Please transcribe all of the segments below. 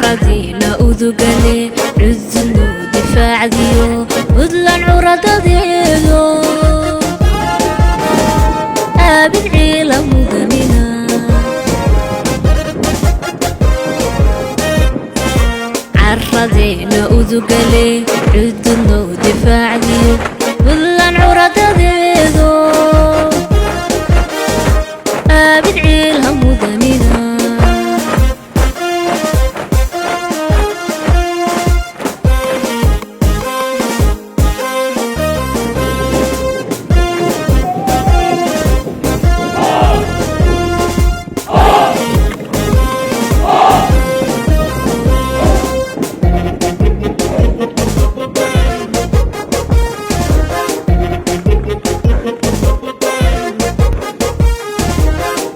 عرضينا أذقلي عزنا ودفاع ديو بدلن عرض ديو أبد عيلة مدننا عرضينا أذقلي عزنا ودفاع ديو بدلن عرض ديو أبد عيلة مدننا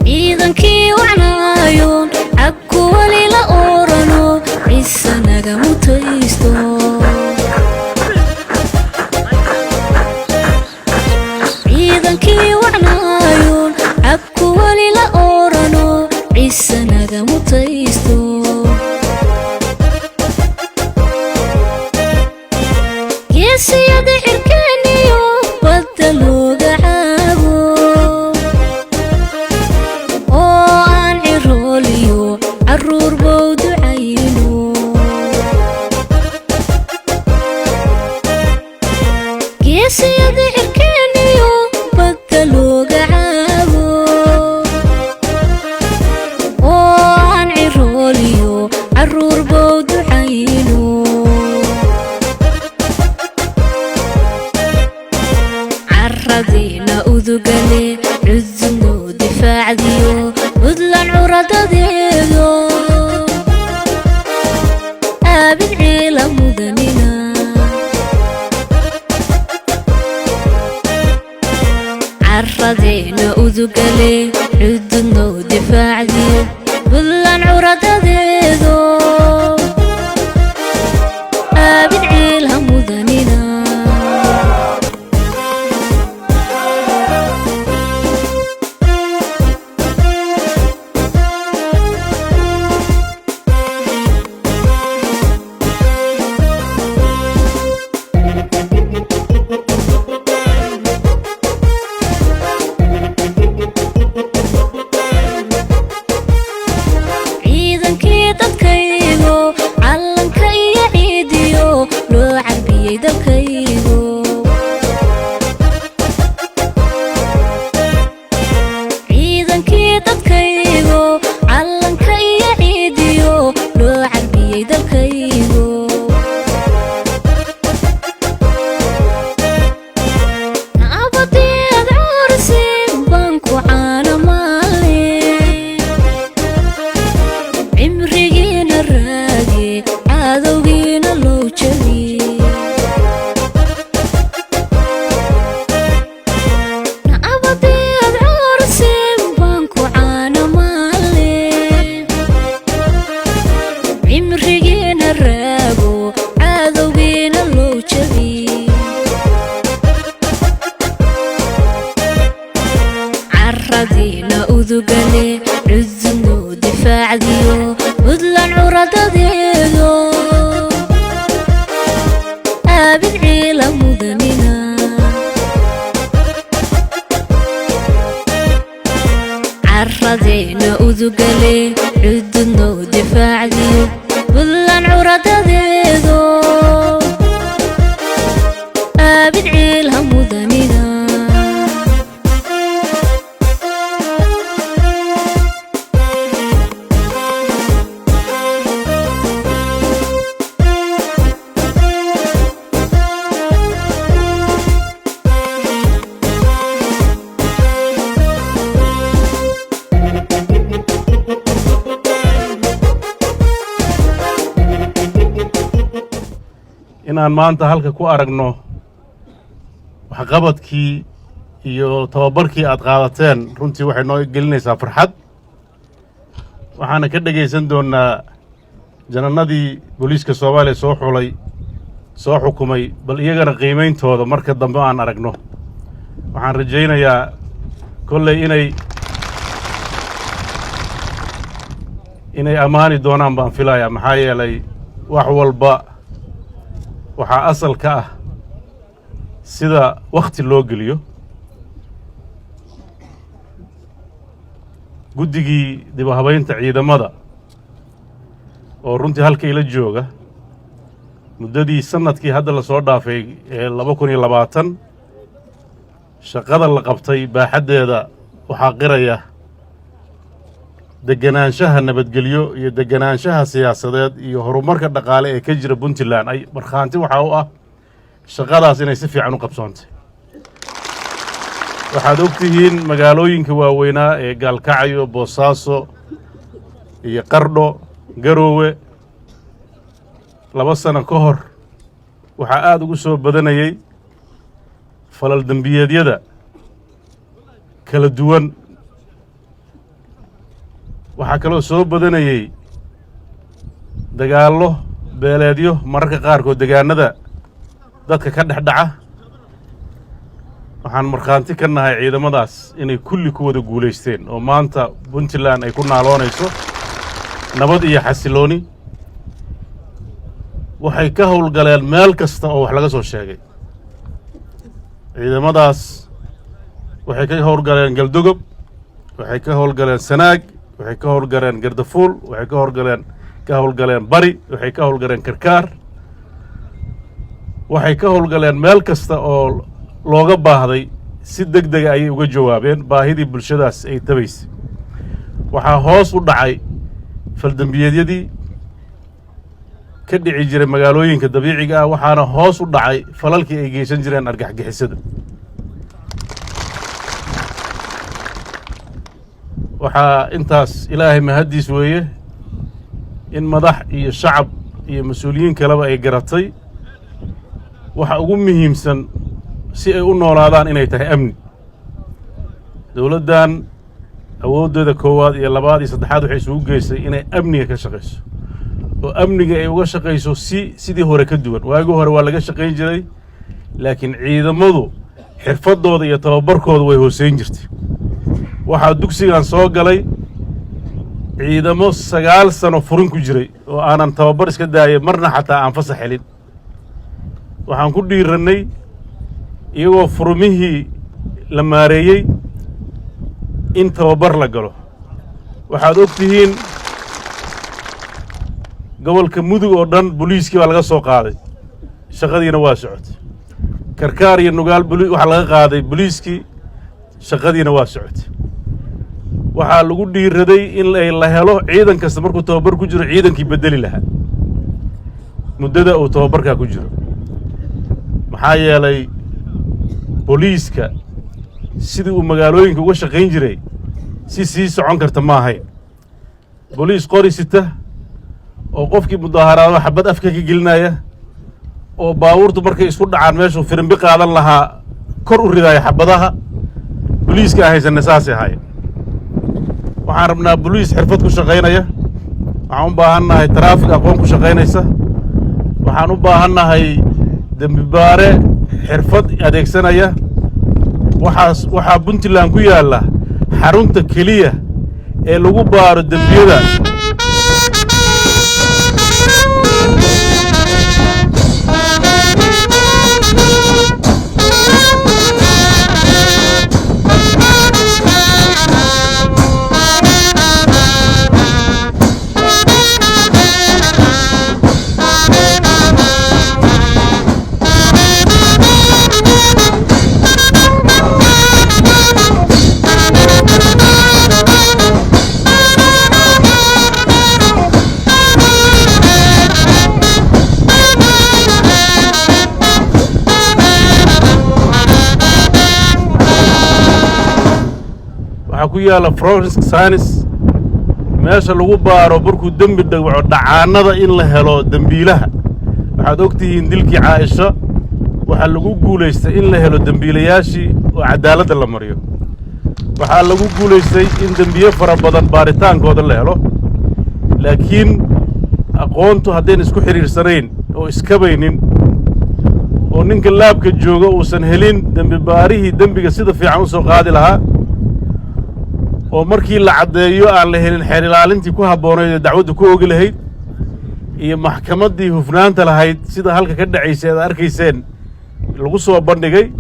ciidankii wacnaayoon cabku wali la oorano ciise naga mutaysto ciidankii wacnaayoon cabku wali la oorano ciise naga mutaysto geesiyada cirkeeniyo badda looga caabo عرور بود عينو قيس يدي عركانيو بدلو قعابو وعن عروليو عرور بود عينو عرضينا أذقلي عزنا ودفاع ديو بدلن عرض ديو أبد عيلة مدننا عرضينا أذقلي عدنا ودفاع ديو بدلن عرض ديو أبد عيلة مدننا ciidankii dadkaygo calanka iyo ciidiyo loo carbiyey dalkaygo nabadeed cursin baan ku caana maale cimrigiina raage cadowgiina loo jabiye عرضينا أذقلي عزنا ودفاع ديو بدلن عرض ديو أبد عيلة مدننا عرضينا أذقلي عزنا ودفاع ديو بدلن عرض ديو أبد عيلة مدننا inaan maanta halka ku aragno waxqabadkii iyo tababarkii aad qaadateen runtii waxay noo gelinaysaa farxad waxaana ka dhagaysan doonaa janannadii booliiska Soomaaliya soo xulay soo xukumay bal iyagana qiimeyntooda marka dambe aan aragno waxaan rajaynayaa kolley inay ammaani doonaan baan filayaa maxaa yeelay wax walba waxaa asal ka ah sida wakhti loo geliyo guddigii dib u habaynta ciidamada oo runtii halka ila jooga muddadii sanadkii hadda la soo dhaafay ee 2020 shaqada la qabtay baaxaddeeda waxaa qiraya deganaanshaha nabadgelyo iyo deganaanshaha siyaasadeed iyo horumarka dhaqaale ee ka jira Puntland ay markhaanti waxa u ah shaqadaas inay si fiican u qabsoontay waxaad ogtihiin magaalooyinka waaweynaa ee Gaalkacyo, Boosaaso iyo Qardho, Garowe 2 sano ka hor waxaa aad ugu soo badanayay falal dambiyeedyada kala duwan waxaa kaloo soo badanayay dagaallo beeleedyo mararka qaarkood deegaanada dadka ka dhex dhaca waxaan markhaanti ka nahay ciidamadaas inay kulli ku wada guulaysteen oo maanta Puntland ay ku naaloonayso nabad iyo xasilooni waxay ka howlgaleen meel kasta oo wax laga soo sheegay ciidamadaas waxay ka howlgaleen Galdogob waxay ka howlgaleen Sanaag waxay ka howlgaleen Gardafuul waxay ka howlgaleen Bari waxay ka howlgaleen Karkaar waxay ka howlgaleen meel kasta oo looga baahday si degdeg ah ayay uga jawaabeen baahidii bulshadaas ay tabaysay waxaa hoos u dhacay faldambiyeedyadii ka dhici jiray magaalooyinka dabiiciga ah waxaana hoos u dhacay falalkii ay geysan jireen argagixisada waxaa intaas ilaahay mahadiis weeye in madax iyo shacab iyo mas'uuliyiin kaleba ay garatay waxa ugu muhiimsan si ay u noolaadaan inay tahay amni dawladdan awooddeeda koowaad iyo labaad iyo saddexaad waxay isugu geysay inay amniga ka shaqayso oo amniga ay uga shaqayso sidii hore ka duwan waagii hore waa laga shaqayn jiray laakiin ciidamadu xirfadooda iyo tababarkooda way hooseyn jirtay waxaa dugsigan soo galay ciidamo 9 sano furin ku jiray oo aanan tababar iska daayay marna xataa aan fasax helin waxaan ku dhiiranay iyagoo furmihii la maareeyay in tababar la galo waxaad ogtihiin gobolka mudug oo dhan booliiskii baa laga soo qaaday shaqadiina waa socotay Karkaar iyo Nugaal waxa laga qaaday booliiskii shaqadiina waa socotay waxaa lagu dhiiraday in la helo ciidan kasta markuu tababar ku jiro ciidankii bedeli lahaa muddada uu tababarka ku jiro maxaa yeelay booliiska sidii uu magaalooyinka uga shaqayn jiray sii socon karta ma ahayn booliis qori sita oo qofkii mudaharaado xabad afka ka gelinaya oo baabuurtu markay isku dhacaan meeshuu firimbi qaadan lahaa kor u ridaya xabadaha booliiska haysan saasi ahay waxaan rabnaa booliis xirfad ku shaqaynaya waxaan u baahannahay taraafik aqoon ku shaqaynaysa waxaan u baahannahay dambi baare xirfad adeegsanaya waxaa Puntland ku yaala xarunta keliya ee lagu baaro dambiyada ku yaala forensic science meesha lagu baaro markuu dambi dhawaco dhacaanada in la helo dambiilaha waxaad ogtihiin dilkii Caaisha waxa lagu guuleystay in la helo dambiilayaashii oo cadaaladda la mariyo waxaa lagu guuleystay in dambiye fara badan baaritaankooda la helo laakiin aqoontu haddeen isku xiriirsanayn oo iskabaynin oo ninka laabka jooga uusan helin dambi baarihii dambiga sida fiican u soo qaadi lahaa oo markii la caddeeyo aan la helin xeer ilaalintii ku habboonayd ee dacwaddu ku oogi lahayd iyo maxkamaddii hufnaanta lahayd sida halka ka dhacaysa aad arkayseen lagu soo bandhigay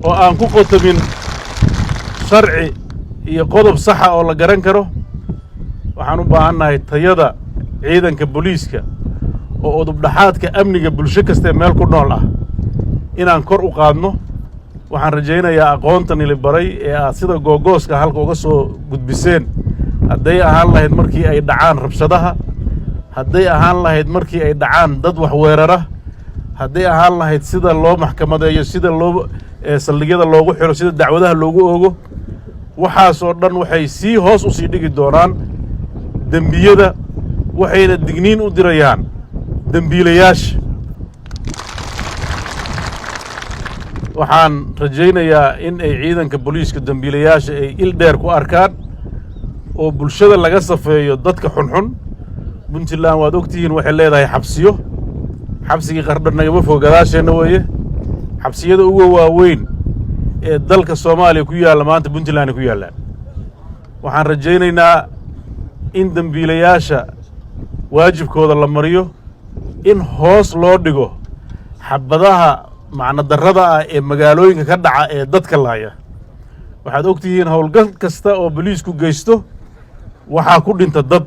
oo aan ku qotomin sharci iyo qodob saxa oo la garan karo waxaan u baahannahay tayada ciidanka booliiska oo udubdhaxaadka amniga bulsho kasta meel ku nool ah inaan kor u qaadno waxaan rajaynayaa aqoontan ili baray ee aad sida googooska halka uga soo gudbiseen hadday ahaan lahayd markii ay dhacaan rabshadaha hadday ahaan lahayd markii ay dhacaan dad wax weerara hadday ahaan lahayd sida loo maxkamadeeyo sida loo saldhigyada loogu xiro sida dacwadaha loogu oogo waxaasoo dhan waxay sii hoos u sii dhigi doonaan dembiyada waxayna digniin u dirayaan dembiilayaasha waxaan rajaynayaa in ay ciidanka booliiska dembiilayaasha ay il dheer ku arkaan oo bulshada laga safeeyo dadka xunxun puntland waad ogtihiin waxay leedahay xabsiyo xabsigii qardho nagama fog gadaasheenna weeye xabsiyada uga waaweyn ee dalka soomaaliya ku yaalla maanta puntland ku yaallaan waxaan rajaynaynaa in dembiilayaasha waajibkooda la mariyo in hoos loo dhigo xabadaha macno darrada ah ee magaalooyinka ka dhaca ee dadka laaya waxaad ogtihiin howlgal kasta oo boliisku geysto waxaa ku dhinta dad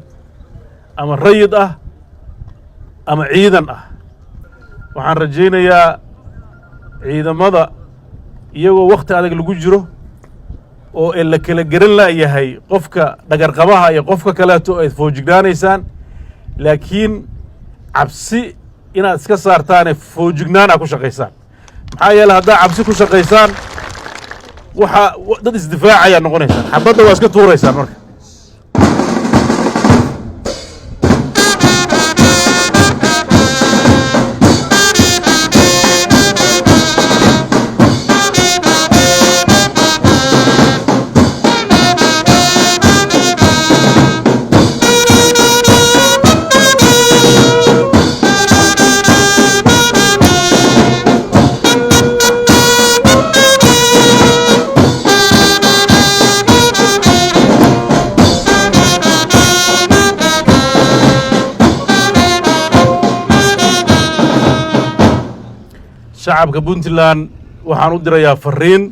ama rayid ah ama ciidan ah waxaan rajaynayaa ciidamada iyagoo wakhti adag lagu jiro oo ee la kala garan la'yahay qofka dhagarqabaha iyo qofka kaleeto ayd foojignaanaysaan laakiin cabsi inaad iska saartaane foojignaan aad ku shaqaysaan maxaa yeele haddaad cabsi ku shaqaysaan waxaa dad isdifaacayaa noqonaysaan xabadda waa iska tuuraysaan marka shacabka puntland waxaan u dirayaa fariin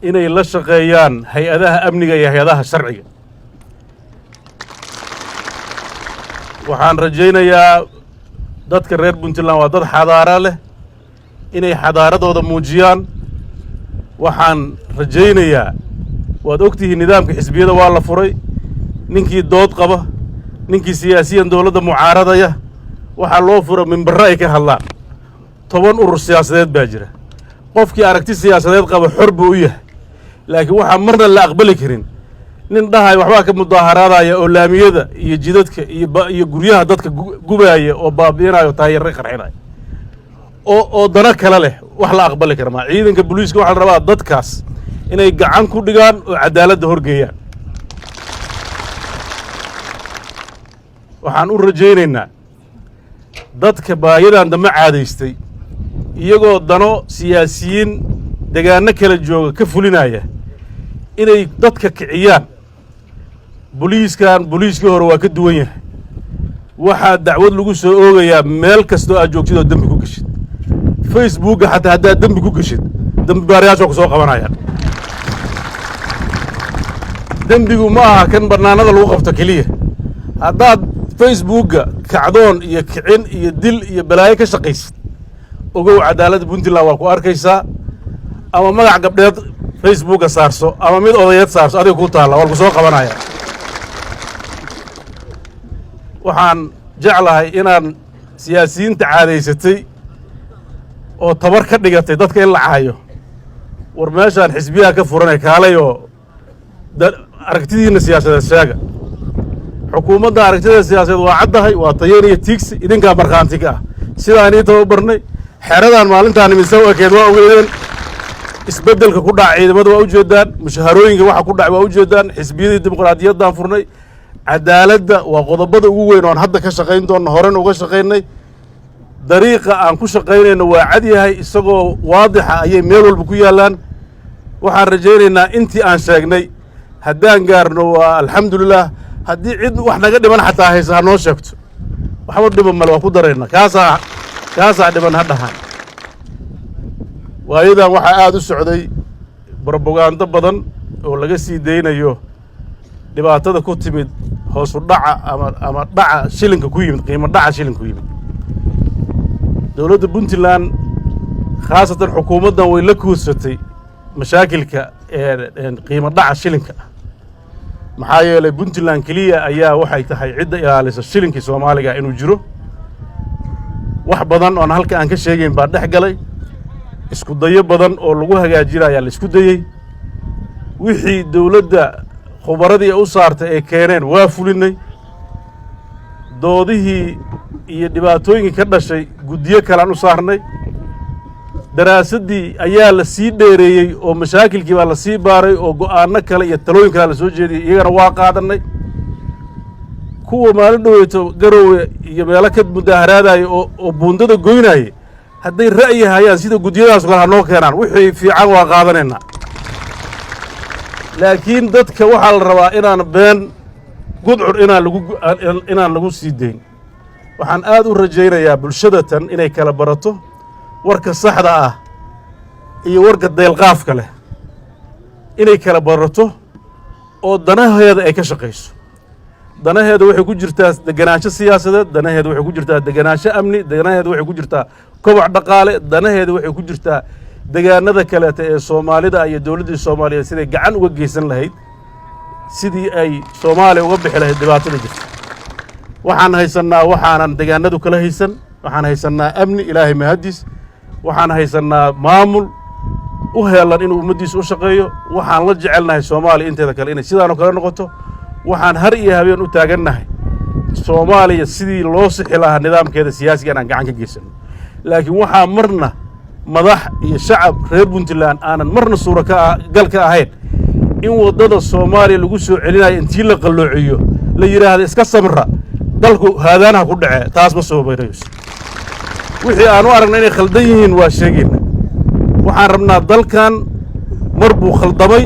inay la shaqeeyaan hay-adaha amniga iyo hay-adaha sharciga waxaan rajaynayaa dadka reer puntland waa dad xadaara leh inay xadaaradooda muujiyaan waxaan rajaynayaa waad ogtihiin nidaamka xisbiyada waa la furay ninkii dood qaba ninkii siyaasiyan dowladda mucaaradaya waxaa loo fura mimbarre ay ka hadlaan 10 urur siyaasadeed baa jira qofkii aragti siyaasadeed qaba xor buu u yahay laakiin waxaa marna la aqbali karin nin dhahay waxbaa ka mudaaharaadaya oo laamiyada iyo jidadka iyo guryaha dadka gubaaya oo baabi'inayo taayirre qarxinaya oo dana kale leh wax la aqbali kara ma ciidanka booliiska waxaa la rabaa dadkaas inay gacan ku dhigaan oo cadaaladda horgeeyaan waxaan u rajaynaynaa dadka baayadan dama caadaystay iyagoo dano siyaasiyiin degaano kala jooga ka fulinaya inay dadka kiciyaan booliiskii hore waa ka duwan yahay waxaa dacwad lagu soo oogayaa meel kastoo aad joogtid oo dembi ku geshid facebookga xataa haddaad dembi ku geshid dembi baarayaashoo ku soo qabanayaan dembigu ma aha kan bannaanada lagu qabto keliya haddaad facebookga kacdoon iyo kicin iyo dil iyo balaayo ka shaqaysid ogow cadaaladda puntland waa ku arkaysaa ama magac gabdheed facebookga saarso ama mid odayeed saarso adiga ku taalla waa lagu soo qabanaya waxaan jeclahay inaan siyaasiyiinta caadaysatay oo tabar ka dhigatay dadka in la caayo war meeshaan xisbiyaha ka furanay kaalay oo aragtidiinna siyaasadeed sheega xukuumadda aragtida siyaasadeed waa caddahay waa tayeen iyo tiigsi idinkaa markhaantiga ah sidaan ii tababarnay xeradaan maalintaan imise u ekeed waa ogeedeen isbeddelka ku dhaca ciidamada waa u jeedaan mushaharooyinka waxa ku dhac waa u jeedaan xisbiyadii dimuqraadiyaddaan furnay cadaaladda waa qodobada ugu weyn oon hadda ka shaqayn doonno horen uga shaqaynay dariiqa aan ku shaqaynayno waa cad yahay isagoo waadixa ayay meel walba ku yaallaan waxaan rajaynaynaa intii aan sheegnay haddaan gaarno waa alxamdulilah haddii cid wax naga dhiman xataa haysa ha noo sheegto waxba dhiban male waa ku darayna kaasaa dhiban ha dhahaan waayadan waxaa aada u socday brobagando badan oo laga sii daynayo dhibaatada ku timid hoosu dhaca ama dhaca shilinka ku yimid qiimo dhaca shilinka ku yimid dowladda puntland khaasatan xukuumaddan way la kuursatay mashaakilka qiimo dhaca shilinka maxaa yeelay puntland keliya ayaa waxay tahay cidda ilaalisa shilinkii soomaaliga inuu jiro wax badan oon halka aan ka sheegayn baa dhex galay isku dayo badan oo lagu hagaajinayaa la isku dayey wixii dowladda khubaradii u saartay ay keeneen waa fulinay doodihii iyo dhibaatooyinkii ka dhashay guddiyo kalean u saarnay daraasaddii ayaa la sii dheereeyey oo mashaakilkii baa la sii baaray oo go'aano kale iyo talooyin kalea la soo jeediyey iyagana waa qaadannay kuwa maalin dhoweyto garoowe iyo meelo ka mudaaharaadaya oo buundada goynaaye hadday ra'yi hayaan sida guddiyadaas kale ha noo keenaan wixii fiican waa qaadanaynaa laakiin dadka waxaa la rabaa inaan been gudcur inaan lagu sii dayn waxaan aad u rajaynayaa bulshadatan inay kala barato warka saxda ah iyo warka deelqaafka leh inay kala barato oo danaheeda ay ka shaqayso danaheeda waxay ku jirtaa deganaansho siyaasadeed danaheeda waxay ku jirtaa deganaansho amni danaheeda waxay ku jirtaa koboc dhaqaale danaheeda waxay ku jirtaa degaanada kaleeta ee soomaalida iyo dowladdii soomaaliyeed siday gacan uga geysan lahayd sidii ay soomaaliya uga bixi lahayd dhibaatada jirta waxaan haysannaa waxaanan degaanadu kala haysan waxaan haysannaa amni ilaahay mahaddiis waxaan haysannaa maamul u heelan inuu ummaddiisa u shaqeeyo waxaan la jecelnahay soomaaliya inteeda kale inay sidaanoo kale noqoto waxaan har iyo habeen u taagannahay soomaaliya sidii loo sixi lahaa nidaamkeeda siyaasiga inaan gacan ka geysanno laakiin waxaa marna madax iyo shacab reer puntland aanan marna gal ka ahayn in waddada soomaaliya lagu soo celinayo intii la qalloociyo la yidhaahda iska samra dalku haadaanaha ku dhacee taas ma soo bayrayso wixii aan u aragna inay khaldan yihiin waa sheegayna waxaan rabnaa dalkan mar buu khaldamay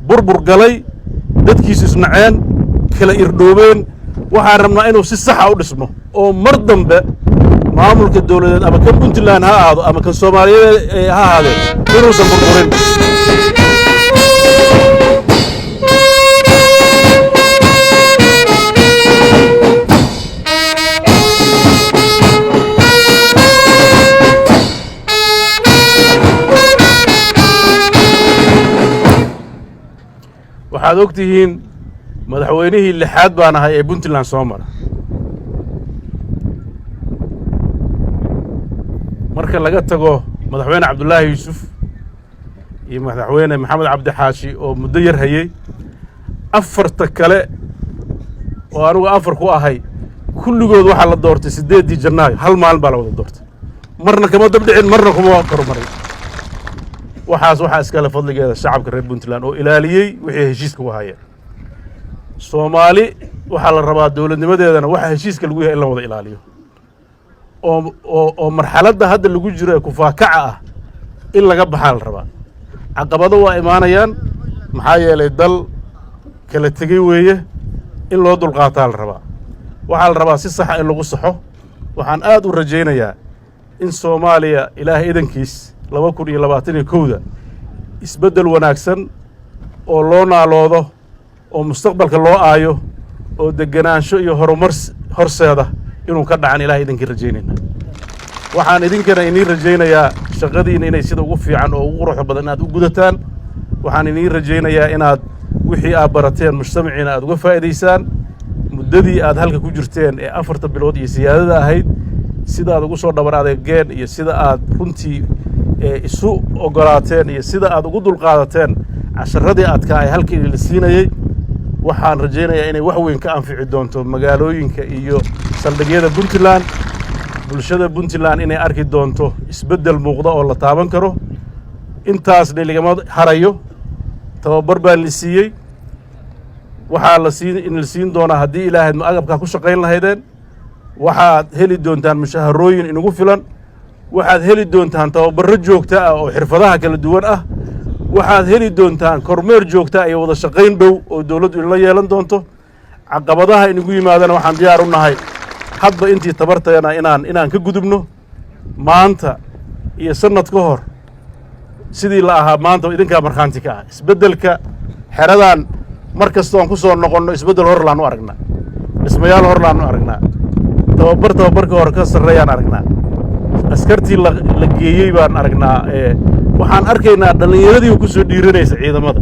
burbur galay dadkiisu isnaceen kala irdhoobeen waxaan rabnaa inuu si saxa u dhismo oo mar dambe maamulka dowladeed ama kan puntland ha ahaado ama kan soomaaliyeed ha ahaadee inuusan burburin waxaad og tihiin madaxweynihii lixaad baan ahay ee puntland soo mara marka laga tago madaxweyne cabdullaahi yuusuf iyo madaxweyne maxamed cabdixaashi oo muddo yar hayey afarta kale oo anigu afar ku ahay kulligood waxaa la doortay 8 janaayo hal maalin baa la wada doortay marna kama dabdhicin marna kuma korumarin waxaa iskale fadligeeda shacabka reer puntland oo ilaaliyey wixii heshiiska u hayeen soomaali waxaa la rabaa dowladnimadeedana waxa heshiiska lagu yahay in la wada ilaaliyo oo marxaladda hadda lagu jiro ee kufaakaca ah in laga baxaa la rabaa caqabado waa imaanayaan maxaa yeelay dal kala tegey weeye in loo dulqaataa la rabaa waxaa la rabaa si saxa in lagu saxo waxaan aad u rajaynayaa in soomaaliya ilaahay idankiis 2021 isbeddel wanaagsan oo loo naaloodo oo mustaqbalka loo aayo oo deganaansho iyo horumar horseeda inuu ka dhacan ilaahay idinkii rajaynayna waxaan idinkana iniin rajaynayaa shaqadiina inay sida ugu fiican oo ugu quruxda badan inaad u gudataan waxaan iniin rajaynayaa inaad wixii aad barateen mujtamaciina aad uga faa'iidaysaan muddadii aad halka ku jirteen ee 4 bilood iyo siyaadada ahayd sidaad ugu soo dhabar adeegeen iyo sida aad runtii isu ogolaateen iyo sida aad ugu dulqaadateen casharadii adkaa ee halkii la siinayey waxaan rajaynayaa inay wax weyn ka anfici doonto magaalooyinka iyo saldhigyada puntland bulshada puntland inay arki doonto isbeddel muuqda oo la taaban karo intaasna ligama harayo tababar baa la siiyey waxaa la siin doonaa haddii ilaahay agabkaa ku shaqayn lahaydeen waxaad heli doontaan mushaharooyin inugu filan waxaad heli doontaan tababarro joogta ah oo xirfadaha kala duwan ah waxaad heli doontaan kormeer joogta iyo wada shaqayn dhow oo dawladdu la yeelan doonto caqabadaha inagu yimaadana waxaan diyaar u nahay hadba intii tabartayna inaan ka gudubno maanta iyo sanad ka hor sidii la ahaa maanta idinkaa markhaanti ka ah isbeddelka xeradan mar kastoo aan ku soo noqonno isbeddel hor laan u aragnaa dhismayaal hor laan u aragnaa tababarka hore ka sarreeyaan aragnaa askartii la geeyey baan aragnaa waxaan arkaynaa dhallinyaradii oo ku soo dhiiranaysa ciidamada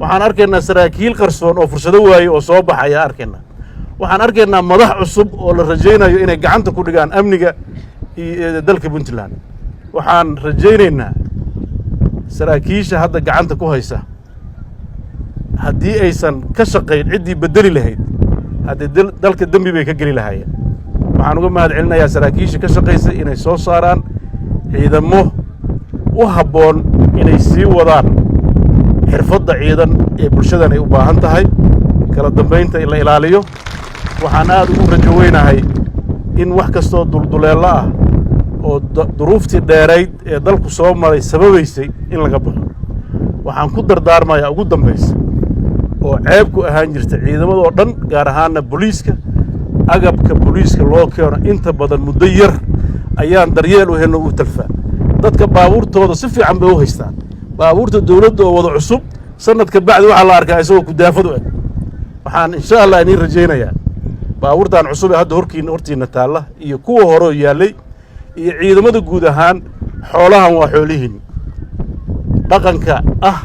waxaan arkaynaa saraakiil qarsoon oo fursado waayey oo soo baxaya arkaynaa waxaan arkaynaa madax cusub oo la rajaynayo inay gacanta ku dhigaan amniga iyo dalka puntland waxaan rajaynaynaa saraakiisha hadda gacanta ku haysa haddii aysan ka shaqayn ciddii beddeli lahayd haddii dalka dembi bay ka geli lahaayeen waxaan uga mahad celinayaa saraakiisha ka shaqaysa inay soo saaraan ciidamo u habboon inay sii wadaan xirfadda ciidan ee bulshadan ay u baahan tahay kala dambaynta in la ilaaliyo waxaan aad ugu rajo weynahay in wax kastoo dulduleello ah oo duruuftii dheerayd ee dalku soo maray sababaysay in laga baxo waxaan ku dardaarmayaa ugu dambaysa oo ceeb ku ahaan jirta ciidamadoo dhan gaar ahaanna booliiska agabka booliiska loo keeno inta badan muddo yar ayaan daryeel u helno u talfaa dadka baabuurtooda si fiican bay u haystaan baabuurta dawladda oo wada cusub sanadka bacdi waxaa la arkaa isagoo kudaafad u eg waxaan insha allah iniin rajaynayaa baabuurtan cusub ee hadda hortiinna taalla iyo kuwa horeo yaallay iyo ciidamada guud ahaan xoolahan waa xoolihiin dhaqanka ah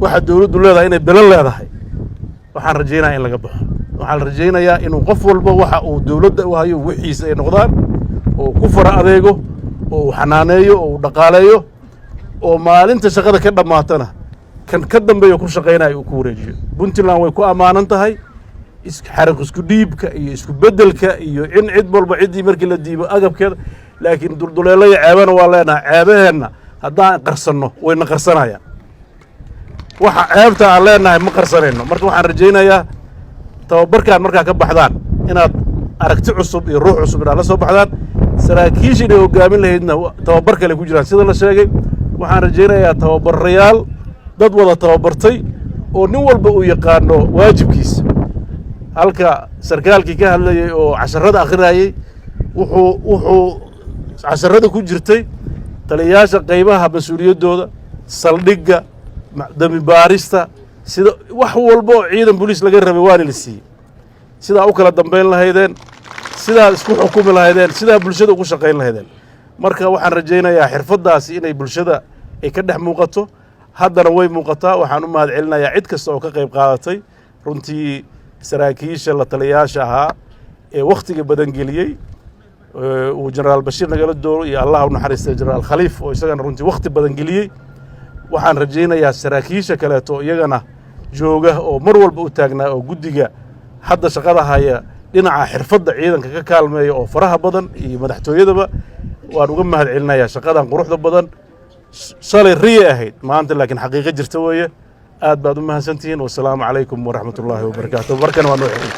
waxa dawladdu leedahay inay belan leedahay waxaan rajaynayaa in laga baxo waxaan rajaynayaa inuu qof walba waxa uu dawladda u hayo wixiisa ay noqdaan oo ku fara adeego oo uu xanaaneeyo oo uu dhaqaaleeyo oo maalinta shaqada ka dhammaatana kan ka dambeeyo ku shaqaynayo uu ku wareejiyo puntland way ku ammaanan tahay xariq isku dhiibka iyo isku beddelka iyo in cid walba ciddii markii la diibo agabkeeda laakiin dulduleello iyo ceebana waa leenahay ceebaheenna haddaan qarsanno wayna qarsanayaan waxa ceebta aan leenahay ma qarsanayno marka waxaan rajaynayaa tababarkaan markaa ka baxdaan inaad aragti cusub iyo ruux cusub inaad la soo baxdaan saraakiisha inay hoggaamin lahaydna tababar kale ku jiraan sida la sheegay waxaan rajaynayaa tababarayaal dad wada tababartay oo nin walba uu yaqaano waajibkiisa halka sarkaalkii ka hadlayey oo casharrada akhrinayey wuxuu casharrada ku jirtay taliyayaasha qaybaha mas-uuliyaddooda saldhigga dembi baarista sida wax walba oo ciidan booliis laga rabay waana la siiyey sidaa u kala dambayn lahaydeen sidaa isku xukumi lahaydeen sidaa bulshada ugu shaqayn lahaydeen marka waxaan rajaynayaa xirfaddaasi inay bulshada ay ka dhex muuqato haddana way muuqataa waxaan u mahad celinayaa cid kasta oo ka qayb qaadatay runtii saraakiisha la taliyayaasha ahaa ee wakhtiga badan geliyey uu jenaraal bashiir nagala dooro iyo allah u naxariistay jenaraal khaliif oo isagana runtii wakhti badan geliyey waxaan rajaynayaa saraakiisha kaleeto iyagana jooga oo mar walba u taagnaa oo guddiga hadda shaqada haya dhinaca xirfadda ciidanka ka kaalmeeya oo faraha badan iyo madaxtooyadaba waan uga mahad celinayaa shaqadan quruxda badan shalay riye ahayd maanta laakiin xaqiiqo jirta weeye aad baad u mahadsantihiin wasalaamu calaykum waraxmatullaahi wabarakaatu markan waa noo xigay